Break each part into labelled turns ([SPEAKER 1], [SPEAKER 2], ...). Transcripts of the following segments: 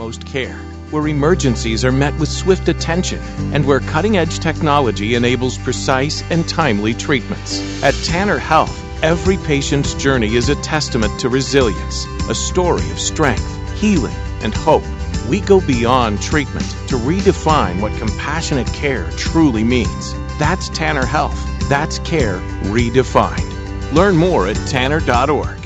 [SPEAKER 1] utmost care, where emergencies are met with swift attention, and where cutting-edge technology enables precise and timely treatments. At Tanner Health, every patient's journey is a testament to resilience, a story of strength, healing, and hope. We go beyond treatment to redefine what compassionate care truly means. That's Tanner Health. That's care redefined. Learn more at tanner.org.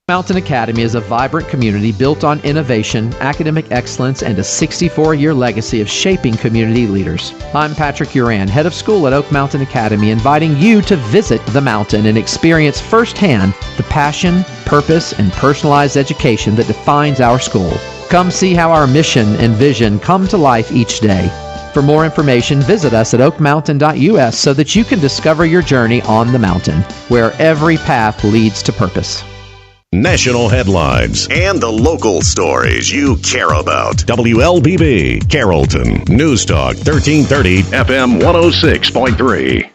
[SPEAKER 2] Mountain Academy is a vibrant community built on innovation, academic excellence, and a 64-year legacy of shaping community leaders. I'm Patrick Uran, head of school at Oak Mountain Academy, inviting you to visit the mountain and experience firsthand the passion, purpose, and personalized education that defines our school. Come see how our mission and vision come to life each day. For more information, visit us at oakmountain.us so that you can discover your journey on the mountain, where every path leads to purpose.
[SPEAKER 3] National headlines and the local stories you care about. WLBB, Carrollton. News Talk 1330, FM 106.3.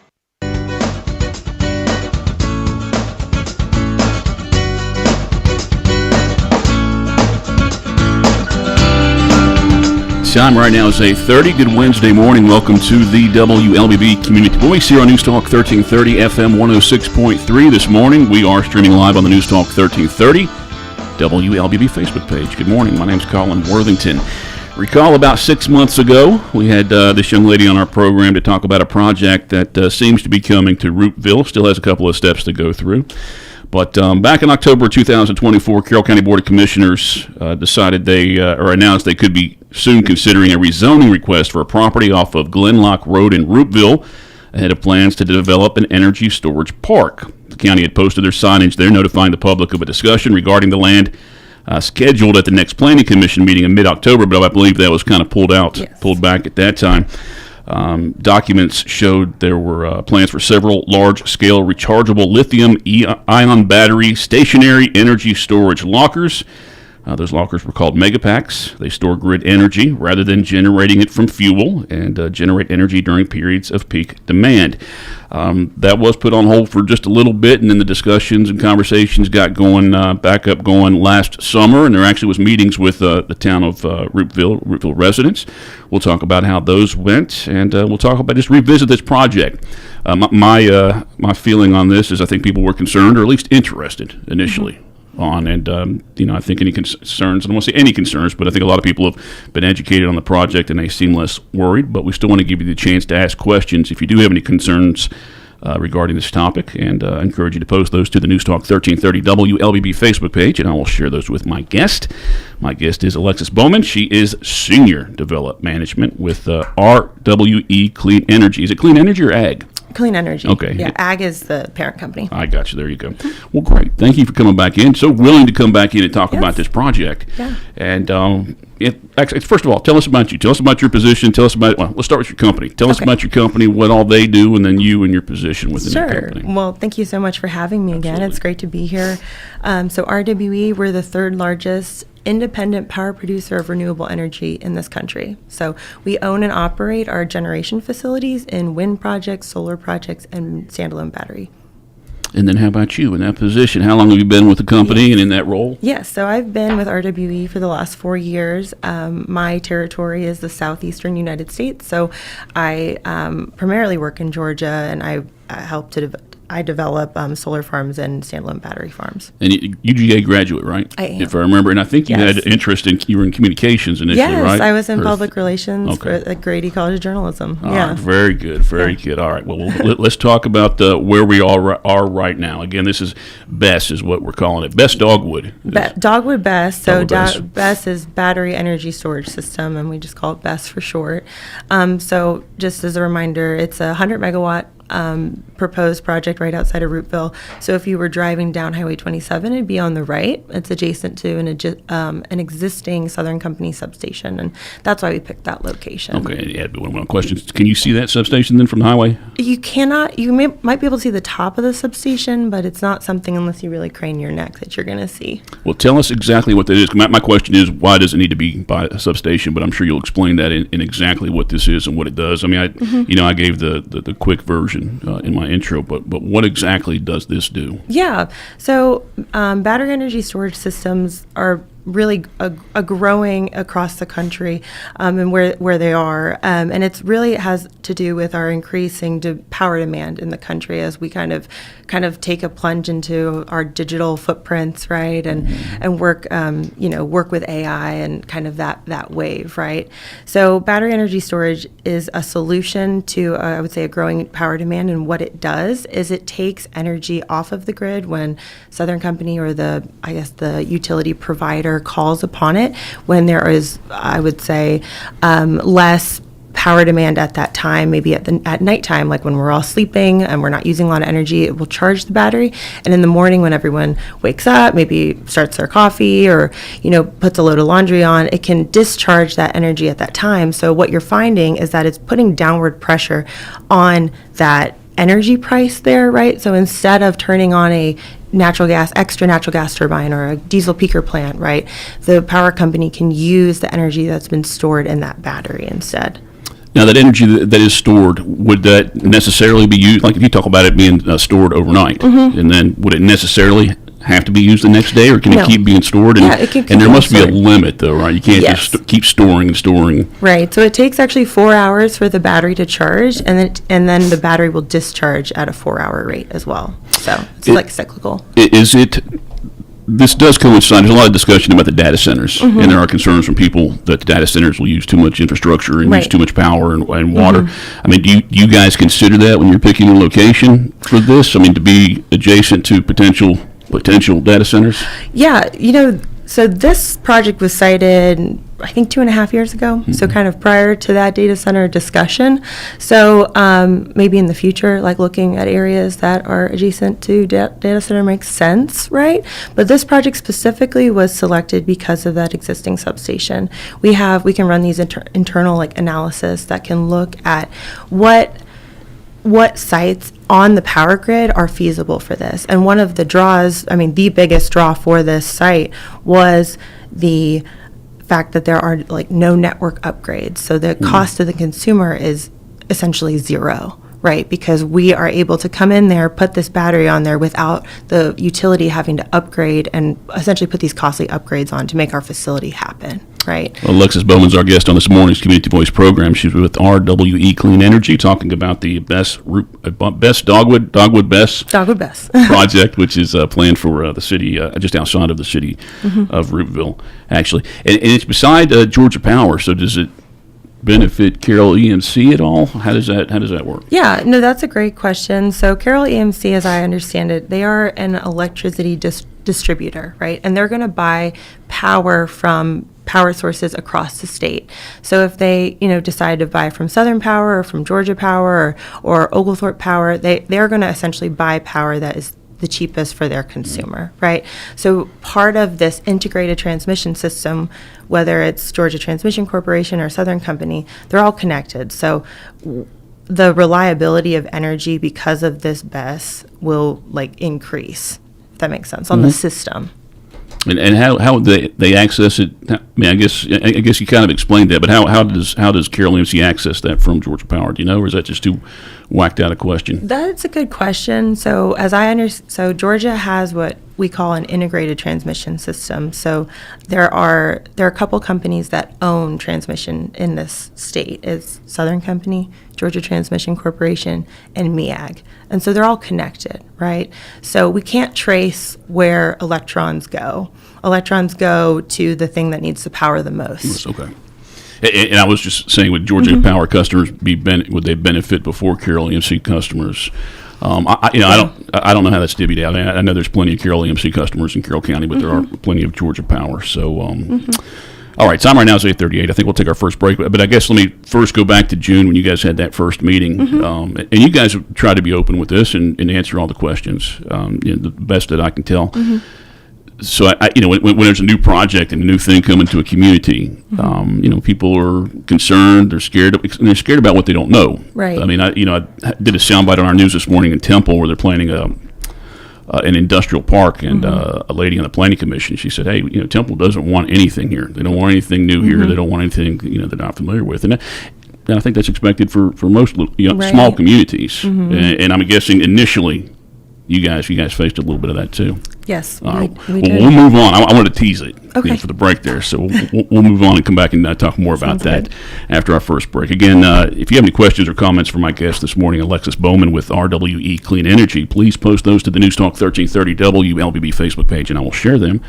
[SPEAKER 4] Time right now is 8:30. Good Wednesday morning. Welcome to the WLBB Community Voice here on News Talk 1330 FM 106.3. This morning we are streaming live on the News Talk 1330 WLBB Facebook page. Good morning. My name's Colin Worthington. Recall about 6 months ago we had this young lady on our program to talk about a project that seems to be coming to Rootville. Still has a couple of steps to go through. But back in October 2024, Carroll County Board of Commissioners decided or announced they could be soon considering a rezoning request for a property off of Glenlock Road in Rootville ahead of plans to develop an energy storage park. The county had posted their signage there notifying the public of a discussion regarding the land scheduled at the next Planning Commission meeting in mid-October, but I believe that was kind of pulled back at that time. Documents showed there were plans for several large-scale rechargeable lithium-ion battery stationary energy storage lockers. Those lockers were called megapacks. They store grid energy rather than generating it from fuel and generate energy during periods of peak demand. That was put on hold for just a little bit, and then the discussions and conversations got going, back up going last summer, and there actually was meetings with the town of Rootville residents. We'll talk about how those went, and we'll talk about just revisit this project. My feeling on this is I think people were concerned, or at least interested initially. On and I think any concerns, I don't want to say any concerns, but I think a lot of people have been educated on the project and they seem less worried, but we still want to give you the chance to ask questions if you do have any concerns regarding this topic, and I encourage you to post those to the News Talk 1330 WLBB Facebook page, and I will share those with my guest. My guest is Alexis Bowman. She is Senior Development Management with RWE Clean Energy. Is it Clean Energy or Ag?
[SPEAKER 5] Clean Energy.
[SPEAKER 4] Okay.
[SPEAKER 5] Yeah, Ag is the parent company.
[SPEAKER 4] I got you. There you go. Well, great. Thank you for coming back in. So willing to come back in and talk about this project.
[SPEAKER 5] Yeah.
[SPEAKER 4] And actually, first of all, tell us about you. Tell us about your position. Tell us about, let's start with your company. Tell us about your company, what all they do, and then you and your position within the company.
[SPEAKER 5] Sure. Well, thank you so much for having me again. It's great to be here. So RWE, we're the third largest independent power producer of renewable energy in this country. So we own and operate our generation facilities in wind projects, solar projects, and standalone battery.
[SPEAKER 4] And then how about you in that position? How long have you been with the company and in that role?
[SPEAKER 5] Yes, so I've been with RWE for the last 4 years. My territory is the southeastern United States, so I primarily work in Georgia, and I help to develop solar farms and standalone battery farms. And
[SPEAKER 4] UGA graduate, right?
[SPEAKER 5] I am.
[SPEAKER 4] If I remember. And I think you had interest you were in communications initially, right?
[SPEAKER 5] Yes, I was in public relations at Grady College of Journalism.
[SPEAKER 4] Right, very good, very good. All right, well, let's talk about where we are right now. Again, this is BESS is what we're calling it. BESS Dogwood.
[SPEAKER 5] Dogwood BESS. So
[SPEAKER 4] BESS
[SPEAKER 5] is Battery Energy Storage System, and we just call it BESS for short. So just as a reminder, it's a 100 megawatt proposed project right outside of Rootville. So if you were driving down Highway 27, it'd be on the right. It's adjacent to an existing Southern Company substation, and that's why we picked that location.
[SPEAKER 4] Okay, yeah, one of my questions. Can you see that substation then from the highway?
[SPEAKER 5] You cannot. You might be able to see the top of the substation, but it's not something, unless you really crane your neck, that you're going to see.
[SPEAKER 4] Well, tell us exactly what that is. My question is, why does it need to be by a substation? But I'm sure you'll explain that in exactly what this is and what it does. I mean, I gave the quick version in my intro, but what exactly does this do?
[SPEAKER 5] Yeah, so battery energy storage systems are really a growing across the country, and where they are, and it's really has to do with our increasing power demand in the country as we kind of take a plunge into our digital footprints, right, and work work with AI and kind of that wave, right. So battery energy storage is a solution to I would say a growing power demand, and what it does is it takes energy off of the grid when Southern Company or the utility provider calls upon it, when there is, I would say, less power demand at that time, maybe at nighttime, like when we're all sleeping and we're not using a lot of energy, it will charge the battery. And in the morning when everyone wakes up, maybe starts their coffee or, puts a load of laundry on, it can discharge that energy at that time. So what you're finding is that it's putting downward pressure on that energy price there, right? So instead of turning on a extra natural gas turbine or a diesel peaker plant, right, the power company can use the energy that's been stored in that battery instead.
[SPEAKER 4] Now, that energy that is stored, would that necessarily be used, like if you talk about it being stored overnight, and then would it necessarily have to be used the next day, or can it keep being stored? And,
[SPEAKER 5] it can keep
[SPEAKER 4] and there must be
[SPEAKER 5] stored.
[SPEAKER 4] a limit, though, right? You can't just keep storing and storing.
[SPEAKER 5] Right. So it takes actually 4 hours for the battery to charge, and then the battery will discharge at a 4-hour rate as well. So it's like cyclical.
[SPEAKER 4] This does coincide. There's a lot of discussion about the data centers, and there are concerns from people that the data centers will use too much infrastructure and use too much power and water. I mean, do you guys consider that when you're picking a location for this? I mean, to be adjacent to potential data centers?
[SPEAKER 5] Yeah, so this project was cited, I think, 2.5 years ago, so kind of prior to that data center discussion. So maybe in the future, like looking at areas that are adjacent to data center makes sense, right? But this project specifically was selected because of that existing substation. We can run these internal analysis that can look at what sites on the power grid are feasible for this. And one of the draws, the biggest draw for this site was the fact that there are no network upgrades. So the cost to the consumer is essentially zero, right? Because we are able to come in there, put this battery on there without the utility having to upgrade and essentially put these costly upgrades on to make our facility happen. Right.
[SPEAKER 4] Well, Alexis Bowman's our guest on this morning's Community Voice program. She's with RWE Clean Energy, talking about the Dogwood BESS project, which is planned for the city, just outside of the city of Roopville, actually. And it's beside Georgia Power. So does it benefit Carroll EMC at all? How does that work?
[SPEAKER 5] Yeah, no, that's a great question. So Carroll EMC, as I understand it, they are an electricity distributor, right? And they're going to buy power from power sources across the state. So if they, decide to buy from Southern Power or from Georgia Power or Oglethorpe Power, they're going to essentially buy power that is the cheapest for their consumer, right? So part of this integrated transmission system, whether it's Georgia Transmission Corporation or Southern Company, they're all connected. So the reliability of energy because of this BESS will increase, if that makes sense, on the system.
[SPEAKER 4] And how they access it? I mean, I guess you kind of explained that, but how does Carroll EMC access that from Georgia Power? Do you know, or is that just too whacked out a question?
[SPEAKER 5] That's a good question. So so Georgia has what we call an integrated transmission system. So there are a couple companies that own transmission in this state. It's Southern Company, Georgia Transmission Corporation, and MEAG. And so they're all connected, right? So we can't trace where electrons go. Electrons go to the thing that needs the power the most.
[SPEAKER 4] That's okay. And I was just saying, would Georgia Power customers would they benefit before Carroll EMC customers? I don't know how that's divvied out. I know there's plenty of Carroll EMC customers in Carroll County, but there are plenty of Georgia Power. So, all right, time right now is 8:38. I think we'll take our first break. But I guess let me first go back to June when you guys had that first meeting. And you guys try to be open with this and answer all the questions, the best that I can tell. So, when there's a new project and a new thing coming to a community, people are concerned. They're scared. And they're scared about what they don't know.
[SPEAKER 5] Right.
[SPEAKER 4] I mean, I did a soundbite on our news this morning in Temple where they're planning an industrial park, and a lady on the planning commission, she said, "Hey, Temple doesn't want anything here. They don't want anything new here. They don't want anything they're not familiar with." And I think that's expected for most small communities. And I'm guessing initially, you guys faced a little bit of that too.
[SPEAKER 5] Yes,
[SPEAKER 4] we
[SPEAKER 5] did.
[SPEAKER 4] We'll move on. I wanted to tease it.
[SPEAKER 5] Okay.
[SPEAKER 4] for the break there. So we'll move on and come back and talk more about that after our first break. Again, if you have any questions or comments for my guest this morning, Alexis Bowman with RWE Clean Energy, please post those to the News Talk 1330 WLBB Facebook page, and I will share them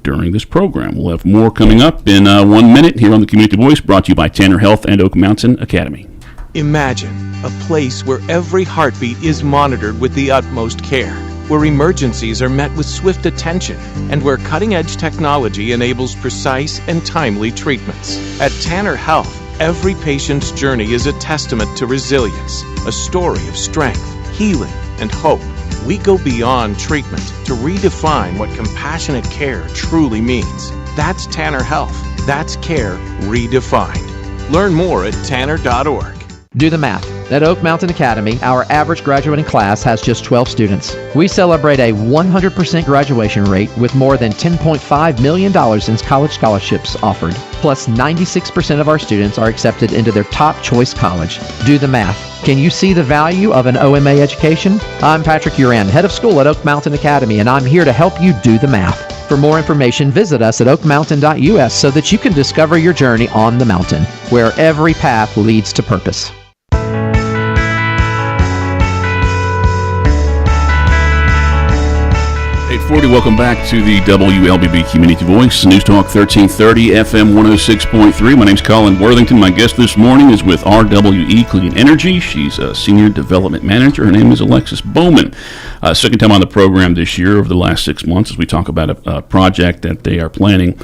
[SPEAKER 4] during this program. We'll have more coming up in 1 minute here on the Community Voice, brought to you by Tanner Health and Oak Mountain Academy.
[SPEAKER 1] Imagine a place where every heartbeat is monitored with the utmost care, where emergencies are met with swift attention, and where cutting-edge technology enables precise and timely treatments. At Tanner Health, every patient's journey is a testament to resilience, a story of strength, healing, and hope. We go beyond treatment to redefine what compassionate care truly means. That's Tanner Health. That's care redefined. Learn more at tanner.org.
[SPEAKER 2] Do the math. At Oak Mountain Academy, our average graduating class has just 12 students. We celebrate a 100% graduation rate with more than $10.5 million in college scholarships offered. Plus, 96% of our students are accepted into their top choice college. Do the math. Can you see the value of an OMA education? I'm Patrick Uran, head of school at Oak Mountain Academy, and I'm here to help you do the math. For more information, visit us at oakmountain.us so that you can discover your journey on the mountain, where every path leads to purpose.
[SPEAKER 4] 840, welcome back to the WLBB Community Voice, News Talk 1330, FM 106.3. My name's Colin Worthington. My guest this morning is with RWE Clean Energy. She's a Senior Development Manager. Her name is Alexis Bowman. Second time on the program this year over the last 6 months as we talk about a project that they are planning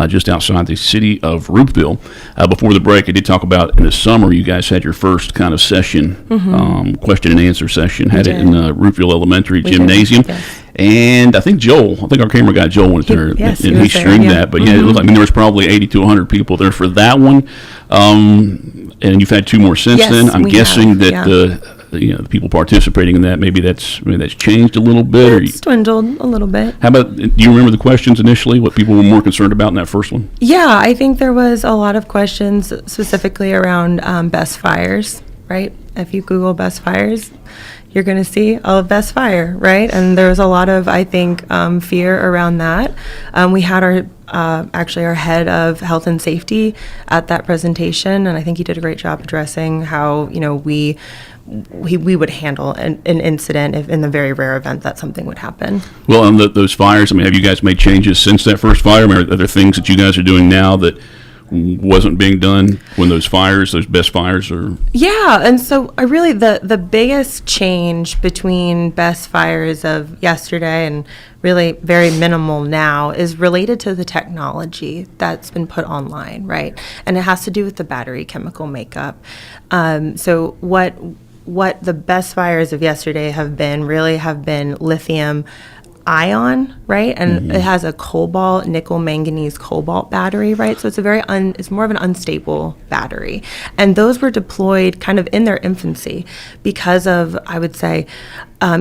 [SPEAKER 4] just outside the city of Roopville. Before the break, I did talk about in the summer, you guys had your first kind of session, question and answer session, had it in Roopville Elementary Gymnasium.
[SPEAKER 5] Yes.
[SPEAKER 4] And I think our camera guy Joel went there, and he streamed that. But it looked like there was probably 80 to 100 people there for that one. And you've had two more since then. I'm guessing that the people participating in that, maybe that's changed a little bit.
[SPEAKER 5] It's dwindled a little bit.
[SPEAKER 4] How about, do you remember the questions initially, what people were more concerned about in that first one?
[SPEAKER 5] Yeah, I think there was a lot of questions specifically around best fires, right? If you Google best fires, you're going to see a best fire, right? And there was a lot of, I think, fear around that. We had our head of health and safety at that presentation, and I think he did a great job addressing how, we would handle an incident if in the very rare event that something would happen. Well,
[SPEAKER 4] on those fires, have you guys made changes since that first fire? Are there things that you guys are doing now that wasn't being done when those best fires are? Yeah,
[SPEAKER 5] and so really the biggest change between best fires of yesterday and really very minimal now is related to the technology that's been put online, right? And it has to do with the battery chemical makeup. So what the best fires of yesterday have been lithium ion, right? And it has a cobalt, nickel, manganese, cobalt battery, right? So it's it's more of an unstable battery. And those were deployed kind of in their infancy because of, I would say,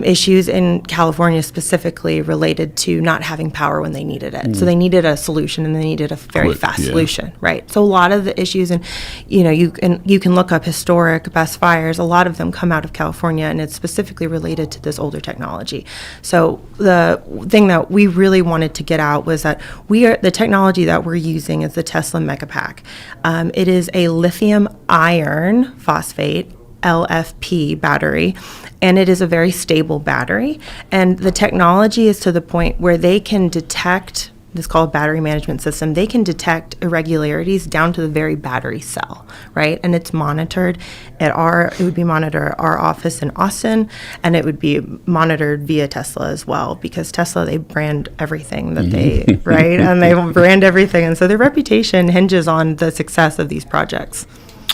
[SPEAKER 5] issues in California specifically related to not having power when they needed it. So they needed a solution, and they needed a very fast solution, right? So a lot of the issues, and you can look up historic best fires. A lot of them come out of California, and it's specifically related to this older technology. So the thing that we really wanted to get out was that the technology that we're using is the Tesla Megapack. It is a lithium iron phosphate LFP battery, and it is a very stable battery. And the technology is to the point where they can detect, this is called battery management system, they can detect irregularities down to the very battery cell, right? And it's monitored it would be monitored at our office in Austin, and it would be monitored via Tesla as well, because Tesla, they brand everything that they, right? And they brand everything. And so their reputation hinges on the success of these projects.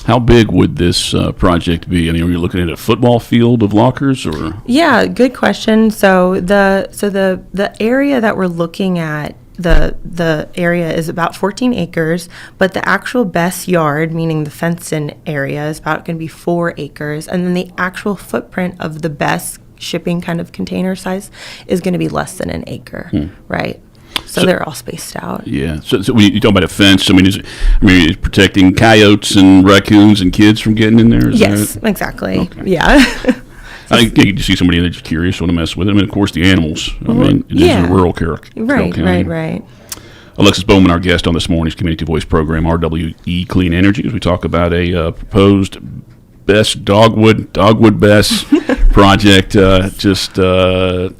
[SPEAKER 4] How big would this project be? Are you looking at a football field of lockers, or? Yeah,
[SPEAKER 5] good question. So the area that we're looking at, the area is about 14 acres, but the actual best yard, meaning the fenced-in area, is about going to be 4 acres, and then the actual footprint of the best shipping kind of container size is going to be less than an acre, right? So they're all spaced out. Yeah.
[SPEAKER 4] So when you talk about a fence, is it protecting coyotes and raccoons and kids from getting in there?
[SPEAKER 5] Yes, exactly. Okay. Yeah.
[SPEAKER 4] I think you see somebody that's curious, want to mess with it. Of course, the animals. It is a rural Carroll County.
[SPEAKER 5] Right.
[SPEAKER 4] Alexis Bowman, our guest on this morning's Community Voice program, RWE Clean Energy, as we talk about a proposed Dogwood Bess project just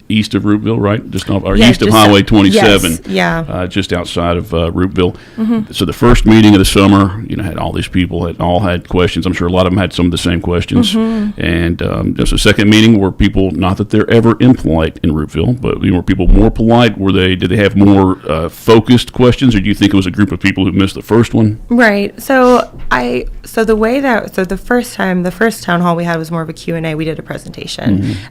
[SPEAKER 4] east of Roopville, right? Just off, or east of Highway 27.
[SPEAKER 5] Yes,
[SPEAKER 4] just outside of Roopville. So the first meeting of the summer, had all these people that all had questions. I'm sure a lot of them had some of the same questions. And just a second meeting where people, not that they're ever impolite in Roopville, but were people more polite? Did they have more focused questions, or do you think it was a group of people who missed the first one?
[SPEAKER 5] Right. So the first town hall we had was more of a Q&A. We did a presentation.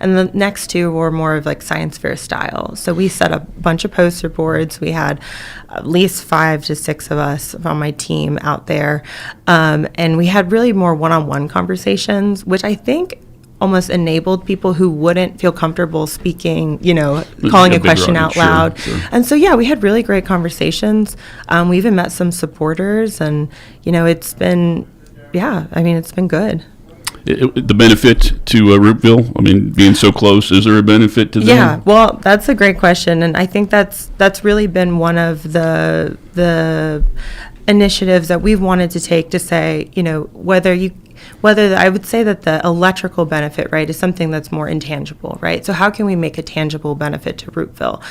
[SPEAKER 5] And the next two were more of like science fair style. So we set up a bunch of poster boards. We had at least 5 to 6 of us on my team out there. And we had really more one-on-one conversations, which I think almost enabled people who wouldn't feel comfortable speaking, calling a question out loud.
[SPEAKER 4] Sure.
[SPEAKER 5] And so, we had really great conversations. We even met some supporters, and, it's been good.
[SPEAKER 4] The benefit to Roopville, being so close, is there a benefit to them?
[SPEAKER 5] Yeah, well, that's a great question, and I think that's really been one of the initiatives that we've wanted to take to say, whether I would say that the electrical benefit, right, is something that's more intangible, right? So how can we make a tangible benefit to Roopville?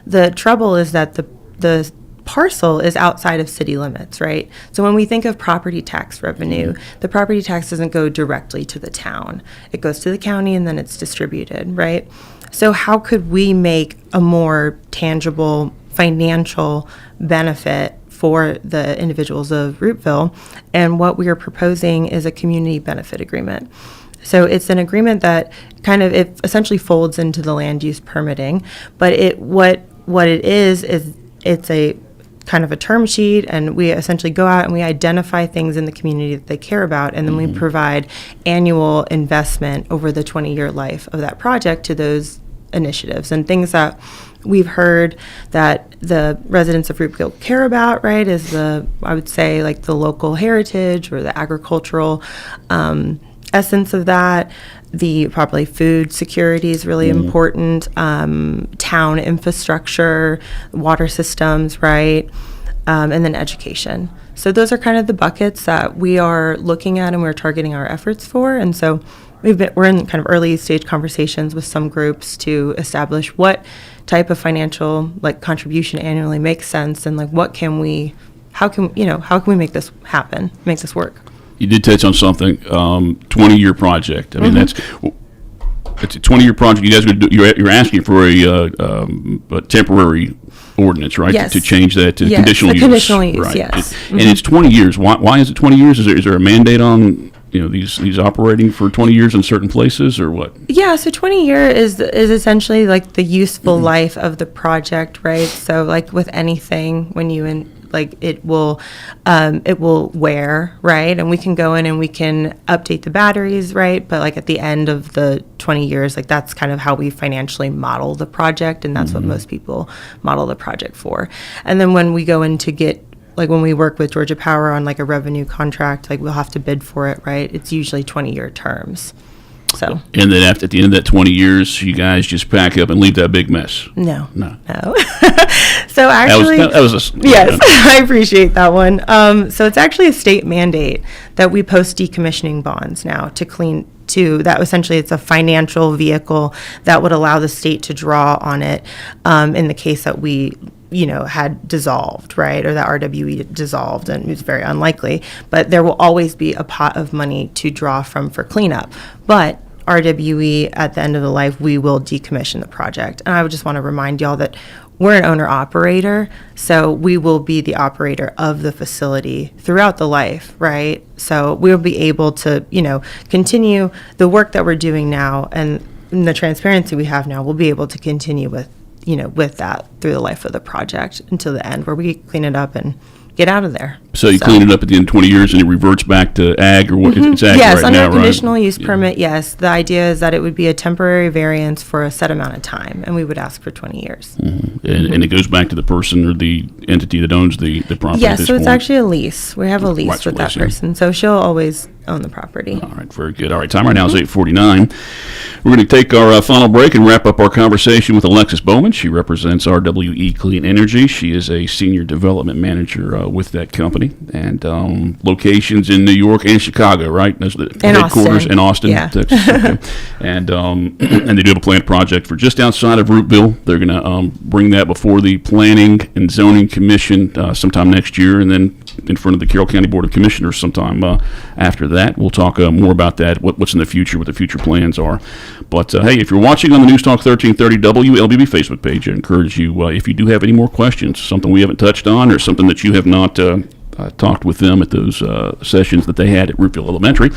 [SPEAKER 5] The trouble is that the parcel is outside of city limits, right? So when we think of property tax revenue, the property tax doesn't go directly to the town. It goes to the county and then it's distributed, right? So how could we make a more tangible financial benefit for the individuals of Roopville? And what we are proposing is a community benefit agreement. So it's an agreement that it essentially folds into the land use permitting, but what it is it's a kind of a term sheet, and we essentially go out and we identify things in the community that they care about, and then we provide annual investment over the 20-year life of that project to those initiatives and things that we've heard that the residents of Roopville care about, right, is I would say, like the local heritage or the agricultural essence of that. Probably food security is really important, town infrastructure, water systems, right, and then education. So those are kind of the buckets that we are looking at and we're targeting our efforts for. And so we're in kind of early stage conversations with some groups to establish what type of financial contribution annually makes sense, and how can we make this happen, make this work.
[SPEAKER 4] You did touch on something, 20-year project. It's a 20-year project. You guys you're asking for a temporary ordinance, right?
[SPEAKER 5] Yes.
[SPEAKER 4] To change that to conditional use.
[SPEAKER 5] Conditional use,
[SPEAKER 4] right.
[SPEAKER 5] yes.
[SPEAKER 4] And it's 20 years. Why is it 20 years? Is there a mandate on these operating for 20 years in certain places, or what? Yeah,
[SPEAKER 5] so 20 year is essentially like the useful life of the project, right? So like with anything, when you it will wear, right? And we can go in and we can update the batteries, right? But at the end of the 20 years, that's kind of how we financially model the project, and that's what most people model the project for. And then when we go in to get when we work with Georgia Power on a revenue contract, we'll have to bid for it, right? It's usually 20-year terms. So. And then at the end of that 20 years, you guys just pack up and leave that big mess. No. So actually, yes, I appreciate that one. So it's actually a state mandate that we post decommissioning bonds now that essentially it's a financial vehicle that would allow the state to draw on it in the case that we had dissolved, right, or that RWE dissolved, and it's very unlikely, but there will always be a pot of money to draw from for cleanup. But RWE, at the end of the life, we will decommission the project. And I would just want to remind y'all that we're an owner-operator, so we will be the operator of the facility throughout the life, right? So we'll be able to, continue the work that we're doing now, and the transparency we have now, we'll be able to continue with that through the life of the project until the end, where we clean it up and get out of there.
[SPEAKER 4] So you clean it up at the end of 20 years and it reverts back to ag, or what? It's ag
[SPEAKER 5] yes,
[SPEAKER 4] right
[SPEAKER 5] under
[SPEAKER 4] now,
[SPEAKER 5] a conditional use permit, yes. The idea is that it would be a temporary variance for a set amount of time, and we would ask for 20 years.
[SPEAKER 4] And it goes back to the person or the entity that owns the property.
[SPEAKER 5] Yes, so it's actually a lease. We have a lease with that person, so she'll always own the property.
[SPEAKER 4] All right, very good. All right, time right now is 8:49. We're going to take our final break and wrap up our conversation with Alexis Bowman. She represents RWE Clean Energy. She is a senior development manager with that company, and locations in New York and Chicago, right? That's the headquarters in Austin, Texas. Okay. And they do have a planned project for just outside of Rootville. They're going to bring that before the Planning and Zoning Commission sometime next year, and then in front of the Carroll County Board of Commissioners sometime after that. We'll talk more about that, what's in the future, what the future plans are. But, hey, if you're watching on the News Talk 1330 WLBB Facebook page, I encourage you, if you do have any more questions, something we haven't touched on or something that you have not talked with them at those sessions that they had at Rootville Elementary,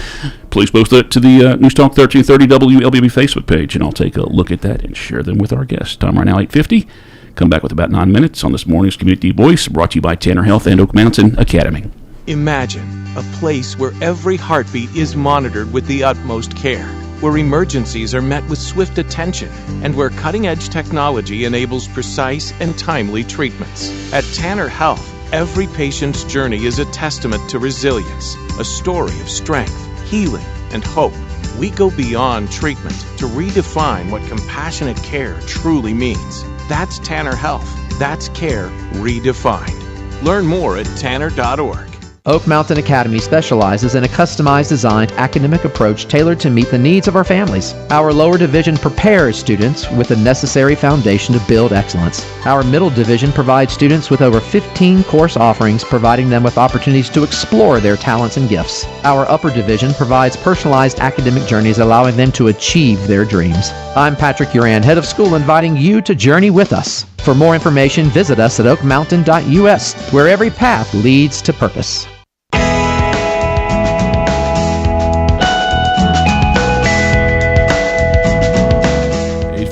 [SPEAKER 4] please post that to the News Talk 1330 WLBB Facebook page, and I'll take a look at that and share them with our guests. Time right now, 8:50. Come back with about 9 minutes on this morning's Community Voice, brought to you by Tanner Health and Oak Mountain Academy.
[SPEAKER 1] Imagine a place where every heartbeat is monitored with the utmost care, where emergencies are met with swift attention, and where cutting-edge technology enables precise and timely treatments. At Tanner Health, every patient's journey is a testament to resilience, a story of strength, healing, and hope. We go beyond treatment to redefine what compassionate care truly means. That's Tanner Health. That's care redefined. Learn more at tanner.org.
[SPEAKER 2] Oak Mountain Academy specializes in a customized designed academic approach tailored to meet the needs of our families. Our lower division prepares students with the necessary foundation to build excellence. Our middle division provides students with over 15 course offerings, providing them with opportunities to explore their talents and gifts. Our upper division provides personalized academic journeys, allowing them to achieve their dreams. I'm Patrick Uran, head of school, inviting you to journey with us. For more information, visit us at oakmountain.us, where every path leads to purpose.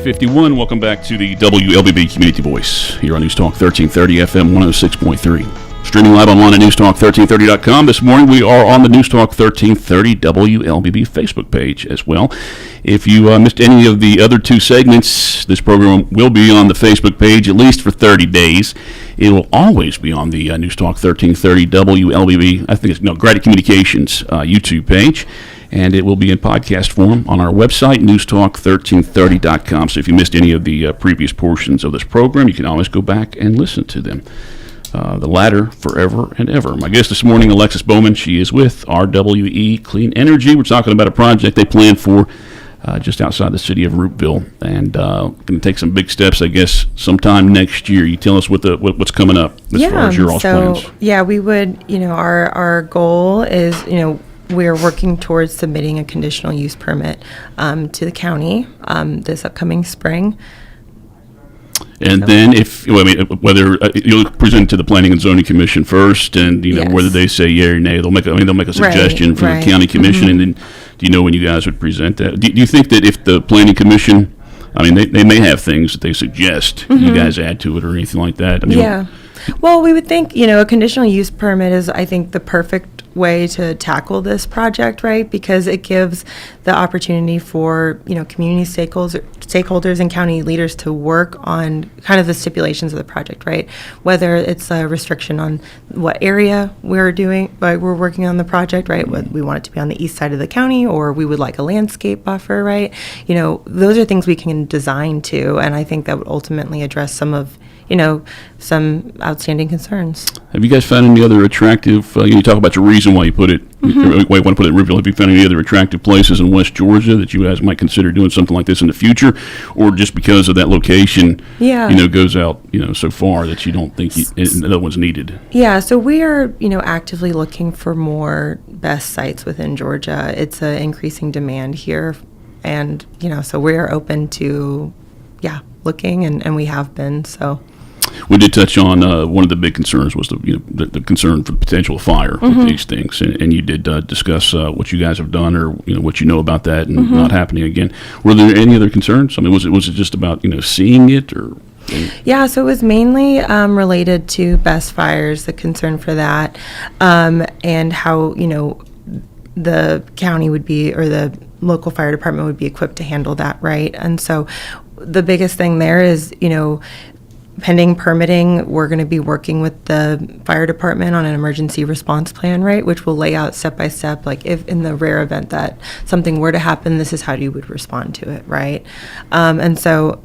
[SPEAKER 4] 51. Welcome back to the WLBB Community Voice here on News Talk 1330 FM 106.3. Streaming live online at newstalk1330.com. This morning we are on the News Talk 1330 WLBB Facebook page as well. If you missed any of the other two segments, this program will be on the Facebook page at least for 30 days. It will always be on the News Talk 1330 WLBB, I think it's Graded Communications YouTube page. And it will be in podcast form on our website, newstalk1330.com. So if you missed any of the previous portions of this program, you can always go back and listen to them. The latter forever and ever. My guest this morning, Alexis Bowman. She is with RWE Clean Energy. We're talking about a project they plan for just outside the city of Rootville, and going to take some big steps, I guess, sometime next year. You tell us what's coming up as far as your all's plans.
[SPEAKER 5] Yeah, we would, our goal is, we're working towards submitting a conditional use permit to the county this upcoming spring.
[SPEAKER 4] And then whether you'll present to the Planning and Zoning Commission first, and
[SPEAKER 5] Yes.
[SPEAKER 4] whether they say yea or nay, they'll make a suggestion for the county commission, and then do you know when you guys would present that? Do you think that if the Planning Commission, they may have things that they suggest you guys add to it or anything like that?
[SPEAKER 5] Well, we would think, a conditional use permit is, I think, the perfect way to tackle this project, right? Because it gives the opportunity for, community stakeholders and county leaders to work on kind of the stipulations of the project, right? Whether it's a restriction on what area we're working on the project, right? Whether we want it to be on the east side of the county, or we would like a landscape buffer, right? Those are things we can design to, and I think that would ultimately address some of some outstanding concerns.
[SPEAKER 4] Have you guys found any other attractive, you talk about your reason why you put it, why you want to put it in Rootville. Have you found any other attractive places in West Georgia that you guys might consider doing something like this in the future, or just because of that location, goes out, so far that you don't think that one's needed? Yeah,
[SPEAKER 5] so we are, actively looking for more best sites within Georgia. It's an increasing demand here, and, so we are open to, looking, and we have been, so. We did touch on one of the big concerns was the concern for the potential fire with these things, and you did discuss what you guys have done, or what you know about that and not happening again. Were there any other concerns? Was it just about seeing it, or? Yeah, so it was mainly related to best fires, the concern for that, and how the county would be, or the local fire department would be equipped to handle that, right? And so the biggest thing there is pending permitting, we're going to be working with the fire department on an emergency response plan, right, which will lay out step by step, like if in the rare event that something were to happen, this is how you would respond to it, right? And so,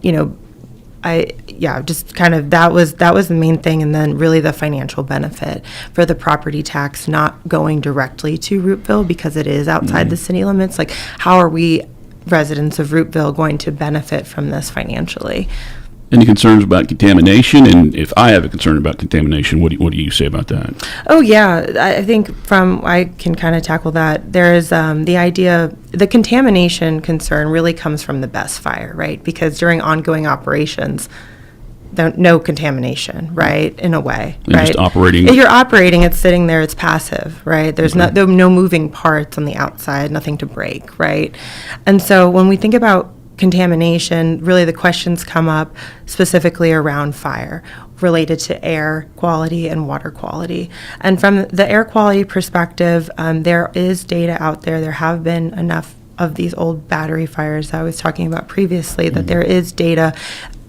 [SPEAKER 5] just kind of that was the main thing, and then really the financial benefit for the property tax not going directly to Roopville because it is outside the city limits. Like, how are we residents of Roopville going to benefit from this financially?
[SPEAKER 4] Any concerns about contamination? And if I have a concern about contamination, what do you say about that?
[SPEAKER 5] Oh, yeah. I think I can kind of tackle that. There's the contamination concern really comes from the BESS fire, right? Because during ongoing operations, no contamination, right, in a way,
[SPEAKER 4] and
[SPEAKER 5] right?
[SPEAKER 4] Just operating.
[SPEAKER 5] If you're operating, it's sitting there, it's passive, right? There's no moving parts on the outside, nothing to break, right? And so when we think about contamination, really the questions come up specifically around fire related to air quality and water quality. And from the air quality perspective, there is data out there. There have been enough of these old battery fires that I was talking about previously that there is data,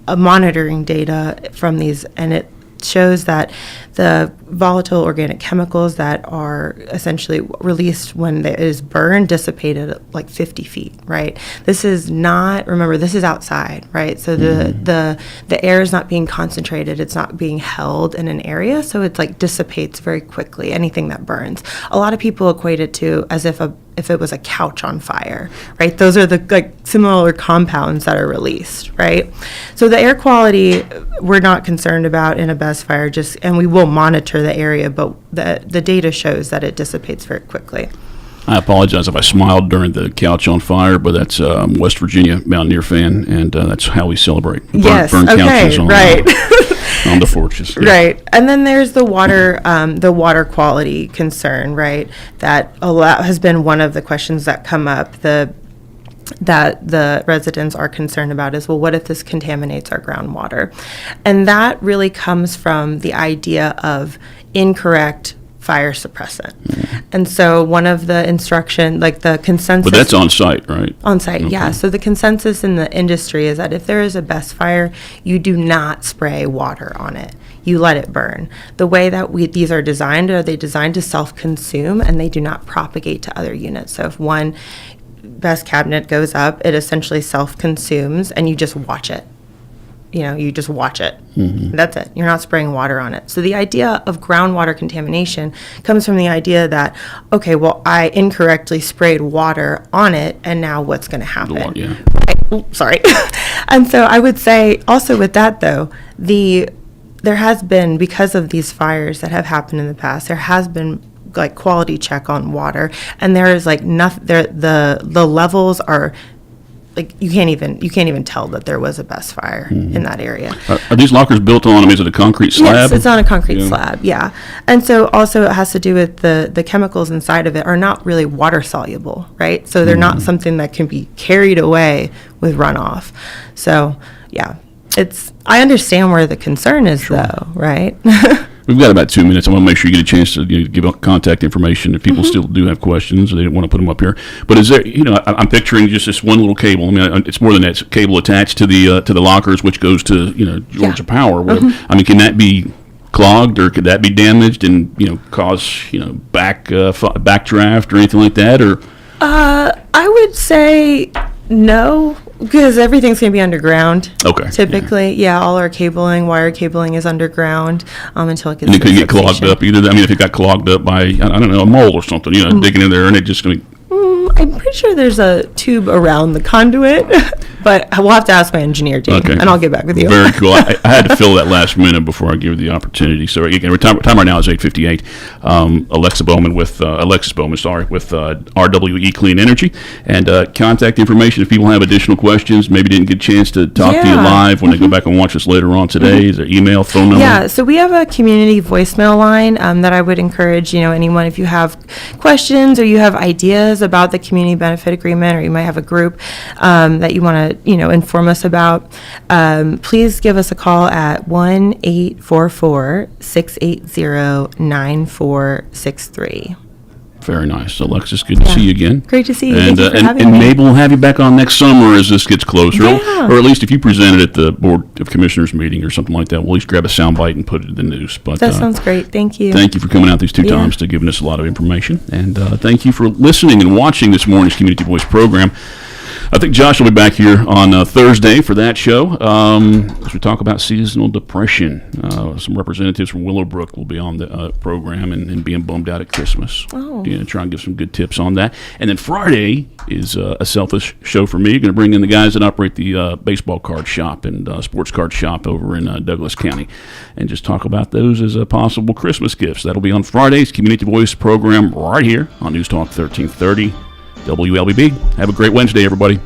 [SPEAKER 5] monitoring data from these, and it shows that the volatile organic chemicals that are essentially released when it is burned dissipated at like 50 feet, right? This is not, remember, this is outside, right? So the air is not being concentrated, it's not being held in an area, so it's like dissipates very quickly, anything that burns. A lot of people equate it to as if it was a couch on fire, right? Those are the like similar compounds that are released, right? So the air quality we're not concerned about in a BESS fire, and we will monitor the area, but the data shows that it dissipates very quickly.
[SPEAKER 4] I apologize if I smiled during the couch on fire, but that's West Virginia Mountaineer fan, and that's how we celebrate. Burn couches on,
[SPEAKER 5] right.
[SPEAKER 4] On the porches. Yeah.
[SPEAKER 5] Right. And then there's the water quality concern, right? That has been one of the questions that come up. That the residents are concerned about is, well, what if this contaminates our groundwater? And that really comes from the idea of incorrect fire suppressant. And so one of the instruction, like the consensus...
[SPEAKER 4] But that's on site, right?
[SPEAKER 5] On site,
[SPEAKER 4] Okay.
[SPEAKER 5] yeah. So the consensus in the industry is that if there is a BESS fire, you do not spray water on it. You let it burn. The way that these are designed to self-consume, and they do not propagate to other units. So if one BESS cabinet goes up, it essentially self-consumes, and you just watch it. You just watch it. That's it. You're not spraying water on it. So the idea of groundwater contamination comes from the idea that, okay, well, I incorrectly sprayed water on it, and now what's going to happen? Sorry. And so I would say also with that, though, there has been, because of these fires that have happened in the past, there has been like quality check on water, and there is like nothing there. The levels are like you can't even tell that there was a BESS fire in that area.
[SPEAKER 4] Are these lockers built on? Is it a concrete slab?
[SPEAKER 5] Yes, it's on a concrete slab. Yeah, and so also it has to do with the chemicals inside of it are not really water soluble, right? So they're not something that can be carried away with runoff. So yeah, I understand where the concern is, though, right?
[SPEAKER 4] We've got about 2 minutes. I want to make sure you get a chance to give out contact information if people still do have questions or they want to put them up here. But is there, I'm picturing just this one little cable. I mean, it's more than that. It's a cable attached to the lockers, which goes to Georgia Power. I mean, can that be clogged, or could that be damaged and cause backdraft or anything like that? Or
[SPEAKER 5] I would say no, because everything's going to be underground.
[SPEAKER 4] Okay.
[SPEAKER 5] Typically, all our wire cabling is underground until it gets.
[SPEAKER 4] And it could get clogged up either. I mean, if it got clogged up by a mole or something, digging in there, and it just going to.
[SPEAKER 5] I'm pretty sure there's a tube around the conduit, but we'll have to ask my engineer team, and I'll get back with you.
[SPEAKER 4] Very cool. I had to fill that last minute before I give you the opportunity. So again, time right now is 8:58. Alexis Bowman with RWE Clean Energy, and contact information if people have additional questions. Maybe didn't get a chance to talk to you live when they go back and watch us later on today. Is there email, phone number?
[SPEAKER 5] Yeah, so we have a community voicemail line that I would encourage anyone, if you have questions or you have ideas about the community benefit agreement, or you might have a group that you want to inform us about, please give us a call at 1-844-680-9463.
[SPEAKER 4] Very nice. Alexis, good to see you again.
[SPEAKER 5] Great to see you.
[SPEAKER 4] And,
[SPEAKER 5] Thank you for having me.
[SPEAKER 4] maybe we'll have you back on next summer as this gets closer.
[SPEAKER 5] Yeah.
[SPEAKER 4] Or at least if you present it at the Board of Commissioners meeting or something like that, we'll at least grab a soundbite and put it in the news. But
[SPEAKER 5] That sounds great. Thank you.
[SPEAKER 4] thank you for coming out these two times to giving us a lot of information. And thank you for listening and watching this morning's Community Voice program. I think Josh will be back here on Thursday for that show as we talk about seasonal depression. Some representatives from Willowbrook will be on the program and being bummed out at Christmas.
[SPEAKER 5] Oh.
[SPEAKER 4] Try and give some good tips on that. And then Friday is a selfish show for me. Going to bring in the guys that operate the baseball card shop and sports card shop over in Douglas County and just talk about those as possible Christmas gifts. That'll be on Friday's Community Voice program right here on News Talk 1330. WLBB. Have a great Wednesday, everybody.